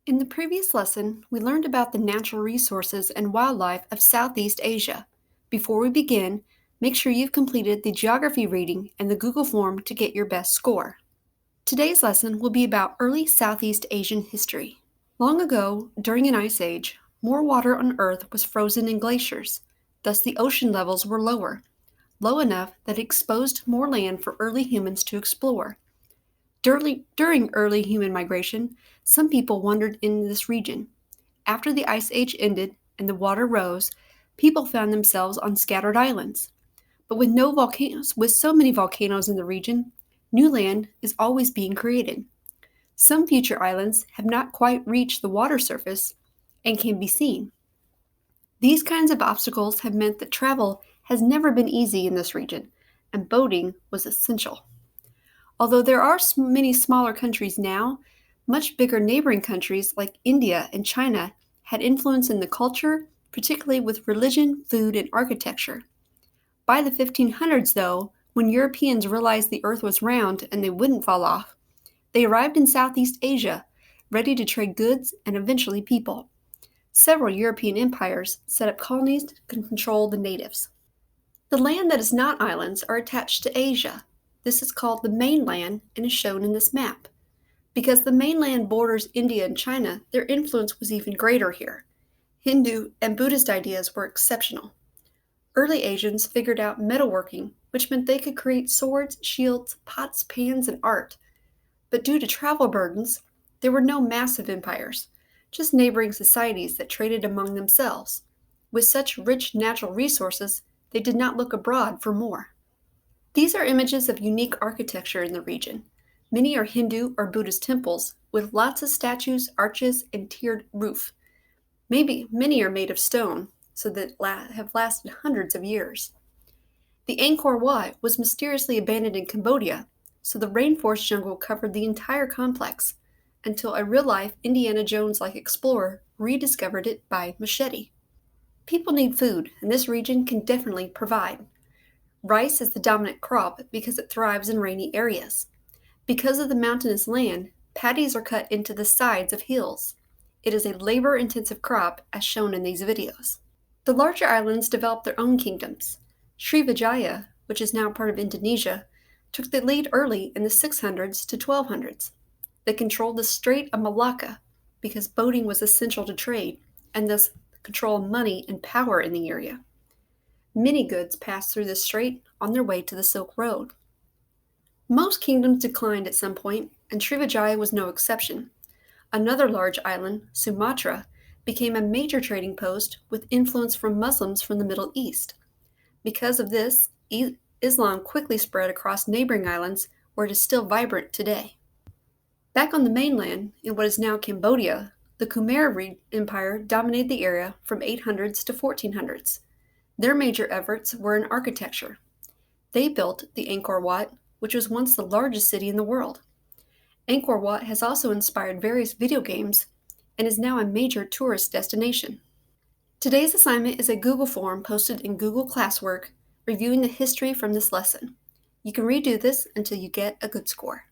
In the previous lesson, we learned about the natural resources and wildlife of Southeast Asia. Before we begin, make sure you've completed the geography reading and the Google form to get your best score. Today's lesson will be about early Southeast Asian history. Long ago, during an ice age, more water on Earth was frozen in glaciers. Thus, the ocean levels were lower, low enough that it exposed more land for early humans to explore. During early human migration, some people wandered in this region. After the Ice Age ended and the water rose, people found themselves on scattered islands. But with so many volcanoes in the region, new land is always being created. Some future islands have not quite reached the water surface and can be seen. These kinds of obstacles have meant that travel has never been easy in this region, and boating was essential. Although there are many smaller countries now, much bigger neighboring countries like India and China had influence in the culture, particularly with religion, food, and architecture. By the 1500s, though, when Europeans realized the earth was round and they wouldn't fall off, they arrived in Southeast Asia, ready to trade goods and eventually people. Several European empires set up colonies to control the natives. The land that is not islands are attached to Asia. This is called the mainland and is shown in this map. Because the mainland borders India and China, their influence was even greater here. Hindu and Buddhist ideas were exceptional. Early Asians figured out metalworking, which meant they could create swords, shields, pots, pans, and art. But due to travel burdens, there were no massive empires, just neighboring societies that traded among themselves. With such rich natural resources, they did not look abroad for more. These are images of unique architecture in the region. Many are Hindu or Buddhist temples with lots of statues, arches, and tiered roof. Many are made of stone, so that have lasted hundreds of years. The Angkor Wat was mysteriously abandoned in Cambodia, so the rainforest jungle covered the entire complex, until a real-life Indiana Jones-like explorer rediscovered it by machete. People need food, and this region can definitely provide. Rice is the dominant crop because it thrives in rainy areas. Because of the mountainous land, paddies are cut into the sides of hills. It is a labor-intensive crop as shown in these videos. The larger islands developed their own kingdoms. SRIVIJAYA, which is now part of Indonesia, took the lead early in the 600s to 1200s. They controlled the Strait of Malacca because boating was essential to trade, and thus controlled money and power in the area. Many goods passed through the strait on their way to the Silk Road. Most kingdoms declined at some point, and Srivijaya was no exception. Another large island, Sumatra, became a major trading post with influence from Muslims from the Middle East. Because of this, Islam quickly spread across neighboring islands where it is still vibrant today. Back on the mainland, in what is now Cambodia, the KHMER Empire dominated the area from 800s to 1400s. Their major efforts were in architecture. They built the Angkor Wat, which was once the largest city in the world. Angkor Wat has also inspired various video games and is now a major tourist destination. Today's assignment is a Google form posted in Google Classwork reviewing the history from this lesson. You can redo this until you get a good score.